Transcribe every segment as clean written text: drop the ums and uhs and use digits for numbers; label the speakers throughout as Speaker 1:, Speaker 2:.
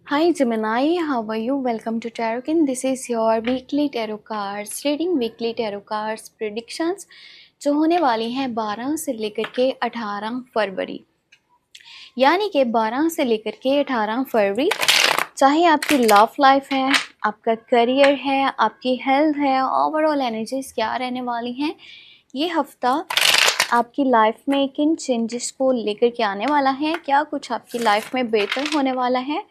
Speaker 1: Hi Gemini, how are you? Welcome to Tarotkin. This is your weekly tarot cards reading, weekly tarot cards predictions जो होने वाली हैं 12 से लेकर के 18 फरवरी, यानी कि 12 से लेकर के 18 फरवरी। चाहे आपकी लव लाइफ है, आपका करियर है, आपकी हेल्थ है, ओवरऑल एनर्जीज क्या रहने वाली हैं, ये हफ्ता आपकी लाइफ में किन चेंजेस को लेकर के आने वाला है, क्या कुछ आपकी लाइफ में बेहतर होने वाला है।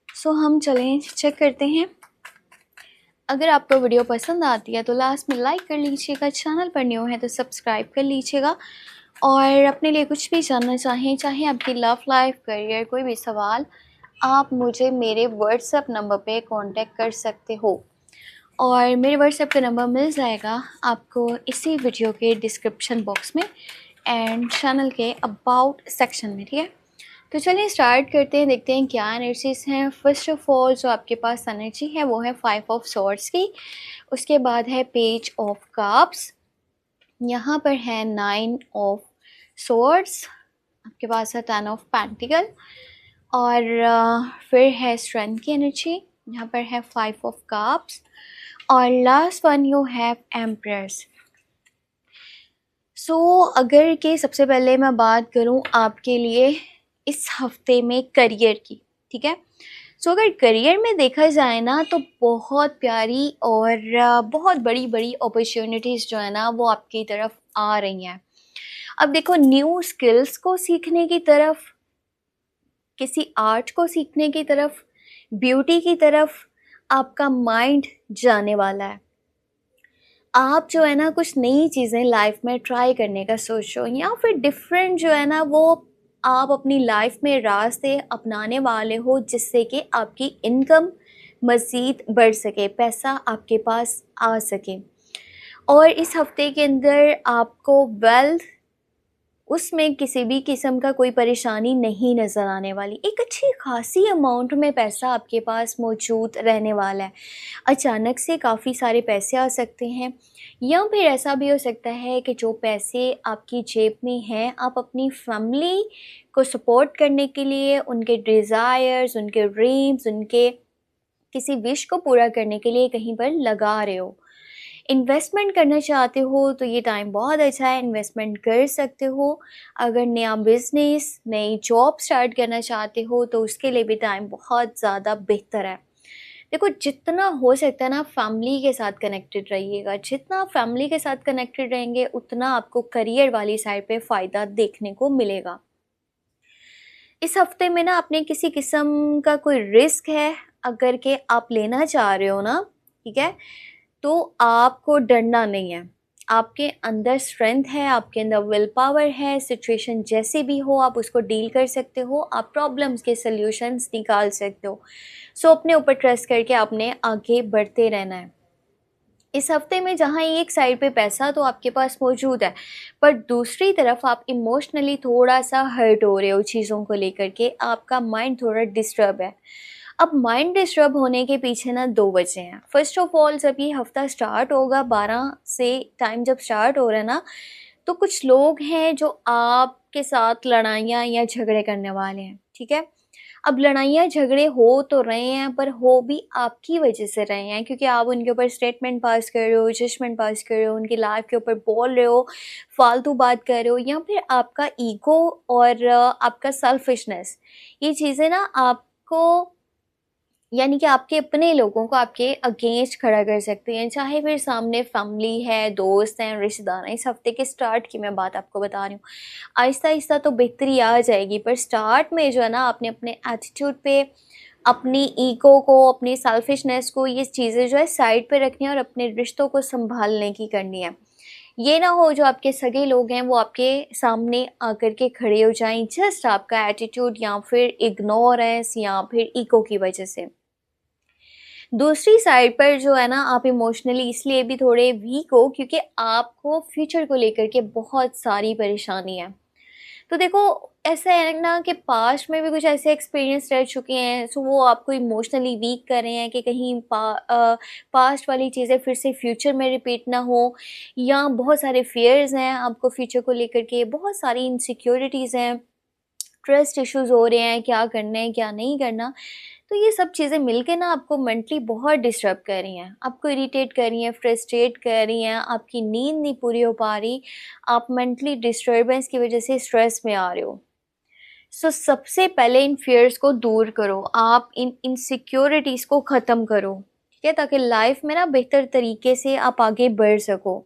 Speaker 1: सो हम चलें चेक करते हैं। अगर आपको वीडियो पसंद आती है तो लास्ट में लाइक कर लीजिएगा, चैनल पर न्यू है तो सब्सक्राइब कर लीजिएगा। और अपने लिए कुछ भी जानना चाहें, चाहे आपकी लव लाइफ, करियर, कोई भी सवाल, आप मुझे मेरे व्हाट्सएप नंबर पे कांटेक्ट कर सकते हो। और मेरे व्हाट्सएप का नंबर मिल जाएगा आपको इसी वीडियो के डिस्क्रिप्शन बॉक्स में एंड चैनल के अबाउट सेक्शन में, ठीक है। तो चलिए स्टार्ट करते हैं, देखते हैं क्या एनर्जीज हैं। फर्स्ट ऑफ ऑल जो आपके पास एनर्जी है वो है 5 ऑफ सॉर्ड्स की, उसके बाद है पेज ऑफ कप्स, यहाँ पर है 9 ऑफ सॉर्ड्स, आपके पास है 10 ऑफ पेंटिकल, और फिर है स्ट्रेंथ की एनर्जी, यहाँ पर है 5 ऑफ कप्स, और last one you have empress. So अगर के सबसे पहले मैं बात करूँ आपके लिए इस हफ्ते में करियर की, ठीक है। सो अगर करियर में देखा जाए ना तो बहुत प्यारी और बहुत बड़ी बड़ी अपॉर्चुनिटीज़ जो है ना वो आपकी तरफ आ रही हैं। अब देखो, न्यू स्किल्स को सीखने की तरफ, किसी आर्ट को सीखने की तरफ, ब्यूटी की तरफ आपका माइंड जाने वाला है। आप जो है ना कुछ नई चीज़ें लाइफ में ट्राई करने का सोचो, या फिर डिफरेंट जो है ना वो आप अपनी लाइफ में रास्ते अपनाने वाले हो, जिससे कि आपकी इनकम मज़ीद बढ़ सके, पैसा आपके पास आ सके। और इस हफ्ते के अंदर आपको वेल्थ, उसमें किसी भी किस्म का कोई परेशानी नहीं नज़र आने वाली। एक अच्छी खासी अमाउंट में पैसा आपके पास मौजूद रहने वाला है। अचानक से काफ़ी सारे पैसे आ सकते हैं, या फिर ऐसा भी हो सकता है कि जो पैसे आपकी जेब में हैं आप अपनी फैमिली को सपोर्ट करने के लिए, उनके डिज़ायर्स, उनके ड्रीम्स, उनके किसी विश को पूरा करने के लिए कहीं पर लगा रहे हो। इन्वेस्टमेंट करना चाहते हो तो ये टाइम बहुत अच्छा है, इन्वेस्टमेंट कर सकते हो। अगर नया बिजनेस, नई जॉब स्टार्ट करना चाहते हो तो उसके लिए भी टाइम बहुत ज़्यादा बेहतर है। देखो, जितना हो सकता है ना फैमिली के साथ कनेक्टेड रहिएगा। जितना आप फैमिली के साथ कनेक्टेड रहेंगे उतना आपको करियर वाली साइड पे फ़ायदा देखने को मिलेगा। इस हफ्ते में ना आपने किसी किस्म का कोई रिस्क है अगर के आप लेना चाह रहे हो ना, ठीक है, तो आपको डरना नहीं है। आपके अंदर स्ट्रेंथ है, आपके अंदर विल पावर है। सिचुएशन जैसे भी हो आप उसको डील कर सकते हो, आप प्रॉब्लम्स के सल्यूशंस निकाल सकते हो। सो अपने ऊपर ट्रस्ट करके आपने आगे बढ़ते रहना है। इस हफ्ते में जहाँ एक साइड पे पैसा तो आपके पास मौजूद है, पर दूसरी तरफ आप इमोशनली थोड़ा सा हर्ट हो रहे हो चीज़ों को लेकर के, आपका माइंड थोड़ा डिस्टर्ब है। अब माइंड डिस्टर्ब होने के पीछे ना दो वजह हैं। फर्स्ट ऑफ ऑल, जब ये हफ्ता स्टार्ट होगा, 12 से टाइम जब स्टार्ट हो रहा है ना, तो कुछ लोग हैं जो आपके साथ लड़ाइयाँ या झगड़े करने वाले हैं, ठीक है। अब लड़ाइयाँ झगड़े हो तो रहे हैं, पर हो भी आपकी वजह से रहे हैं, क्योंकि आप उनके ऊपर स्टेटमेंट पास कर रहे हो, जजमेंट पास कर रहे हो, उनकी लाइफ के ऊपर बोल रहे हो, फालतू बात कर रहे हो, या फिर आपका ईगो और आपका सेल्फिशनेस, ये चीज़ें ना आपको, यानी कि आपके अपने लोगों को आपके अगेंस्ट खड़ा कर सकते हैं। चाहे फिर सामने फैमिली है, दोस्त हैं, रिश्तेदार हैं। इस हफ्ते के स्टार्ट की मैं बात आपको बता रही हूँ। आहिस्ता आहिस्ता तो बेहतरी आ जाएगी, पर स्टार्ट में जो है ना आपने अपने एटीट्यूड पे, अपनी ईगो को, अपनी सेल्फिशनेस को, ये चीज़ें जो है साइड पे रखनी है और अपने रिश्तों को संभालने की करनी है। ये ना हो जो आपके सगे लोग हैं वो आपके सामने आकर के खड़े हो जाएं जस्ट आपका एटीट्यूड या फिर इग्नोरेंस या फिर ईगो की वजह से। दूसरी साइड पर जो है ना आप इमोशनली इसलिए भी थोड़े वीक हो क्योंकि आपको फ्यूचर को लेकर के बहुत सारी परेशानी है। तो देखो, ऐसा है ना कि पास्ट में भी कुछ ऐसे एक्सपीरियंस रह चुके हैं, सो वो आपको इमोशनली वीक कर रहे हैं कि कहीं पास्ट वाली चीज़ें फिर से फ्यूचर में रिपीट ना हो, या बहुत सारे फियर्स हैं आपको फ्यूचर को लेकर के, बहुत सारी इनसिक्योरिटीज़ हैं। ट्रस्ट इश्यूज हो रहे हैं, क्या करना है क्या नहीं करना। तो ये सब चीज़ें मिलके ना आपको मेंटली बहुत डिस्टर्ब कर रही हैं, आपको इरिटेट कर रही हैं, फ्रस्ट्रेट कर रही हैं, आपकी नींद नहीं पूरी हो पा रही, आप मेंटली डिस्टर्बेंस की वजह से स्ट्रेस में आ रहे हो। सो सबसे पहले इन फियर्स को दूर करो, आप इन इनसिक्योरिटीज़ को ख़त्म करो, ठीक है, ताकि लाइफ में ना बेहतर तरीके से आप आगे बढ़ सको।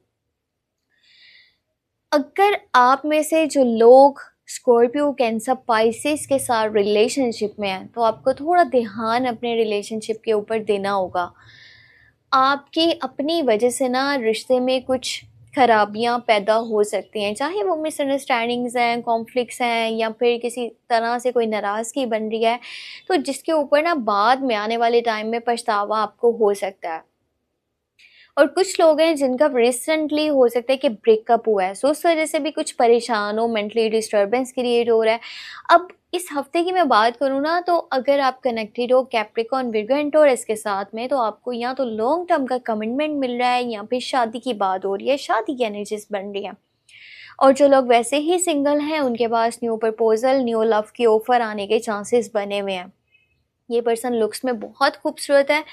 Speaker 1: अगर आप में से जो लोग स्कॉर्पियो, कैंसर, पाइसेस के साथ रिलेशनशिप में हैं, तो आपको थोड़ा ध्यान अपने रिलेशनशिप के ऊपर देना होगा। आपकी अपनी वजह से ना रिश्ते में कुछ खराबियां पैदा हो सकती हैं, चाहे वो मिसअंडरस्टैंडिंग्स हैं, कॉन्फ्लिक्ट्स हैं, या फिर किसी तरह से कोई नाराज़गी बन रही है, तो जिसके ऊपर ना बाद में आने वाले टाइम में पछतावा आपको हो सकता है। और कुछ लोग हैं जिनका रिसेंटली हो सकता है कि ब्रेकअप हुआ है, सो उस वजह से भी कुछ परेशान हो, मेंटली डिस्टर्बेंस क्रिएट हो रहा है। अब इस हफ्ते की मैं बात करूँ ना, तो अगर आप कनेक्टेड हो कैप्रिकॉर्न, विर्गो एंड टॉरस के साथ में, तो आपको या तो लॉन्ग टर्म का कमिटमेंट मिल रहा है या फिर शादी की बात हो रही है, शादी की एनर्जीज बन रही है। और जो लोग वैसे ही सिंगल हैं, उनके पास न्यू प्रपोजल, न्यू लव की ऑफर आने के चांसेस बने हुए हैं। ये पर्सन लुक्स में बहुत खूबसूरत है,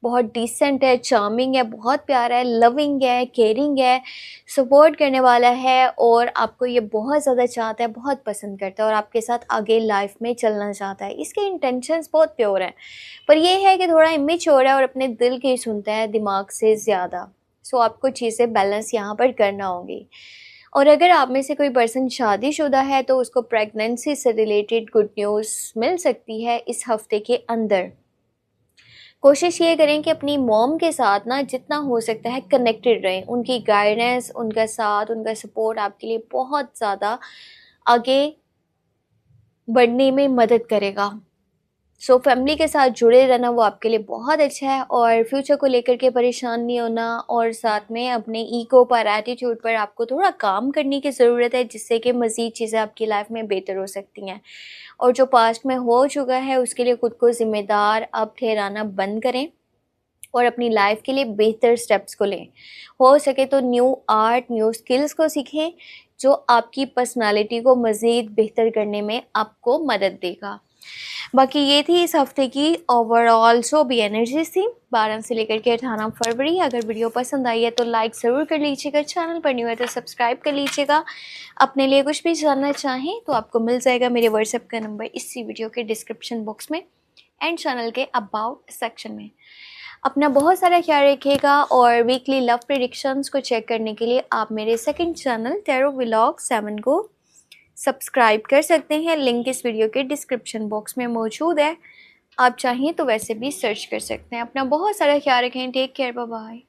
Speaker 1: बहुत डिसेंट है, चार्मिंग है, बहुत प्यारा है, लविंग है, केयरिंग है, सपोर्ट करने वाला है, और आपको ये बहुत ज़्यादा चाहता है, बहुत पसंद करता है, और आपके साथ आगे लाइफ में चलना चाहता है। इसके इंटेंशंस बहुत प्योर हैं, पर यह है कि थोड़ा इमेच्योर है और अपने दिल की सुनता है दिमाग से ज़्यादा। सो आपको चीज़ें बैलेंस यहाँ पर करना होगी। और अगर आप में से कोई पर्सन शादीशुदा है, तो उसको प्रेगनेंसी से रिलेटेड गुड न्यूज़ मिल सकती है इस हफ्ते के अंदर। कोशिश ये करें कि अपनी मॉम के साथ ना जितना हो सकता है कनेक्टेड रहें, उनकी गाइडेंस, उनका साथ, उनका सपोर्ट आपके लिए बहुत ज़्यादा आगे बढ़ने में मदद करेगा। सो फैमिली के साथ जुड़े रहना वो आपके लिए बहुत अच्छा है, और फ्यूचर को लेकर के परेशान नहीं होना, और साथ में अपने ईगो पर, एटीट्यूड पर आपको थोड़ा काम करने की ज़रूरत है, जिससे कि मज़ीद चीज़ें आपकी लाइफ में बेहतर हो सकती हैं। और जो पास्ट में हो चुका है उसके लिए खुद को ज़िम्मेदार अब ठहराना बंद करें, और अपनी लाइफ के लिए बेहतर स्टेप्स को लें। हो सके तो न्यू आर्ट, न्यू स्किल्स को सीखें, जो आपकी पर्सनालिटी को मज़ीद बेहतर करने में आपको मदद देगा। बाकी ये थी इस हफ्ते की ओवरऑल जो भी एनर्जीज थी 12 से लेकर के 18 फरवरी। अगर वीडियो पसंद आई है तो लाइक ज़रूर कर लीजिएगा, चैनल पर न्यू है तो सब्सक्राइब कर लीजिएगा। अपने लिए कुछ भी जानना चाहें तो आपको मिल जाएगा मेरे व्हाट्सएप का नंबर इसी वीडियो के डिस्क्रिप्शन बॉक्स में एंड चैनल के अबाउट सेक्शन में। अपना बहुत सारा ख्याल रखिएगा, और वीकली लव प्रेडिक्शंस को चेक करने के लिए आप मेरे सेकंड चैनल टैरो व्लॉग 7 को सब्सक्राइब कर सकते हैं। लिंक इस वीडियो के डिस्क्रिप्शन बॉक्स में मौजूद है, आप चाहें तो वैसे भी सर्च कर सकते हैं। अपना बहुत सारा ख्याल रखें, टेक केयर, बाय बाय।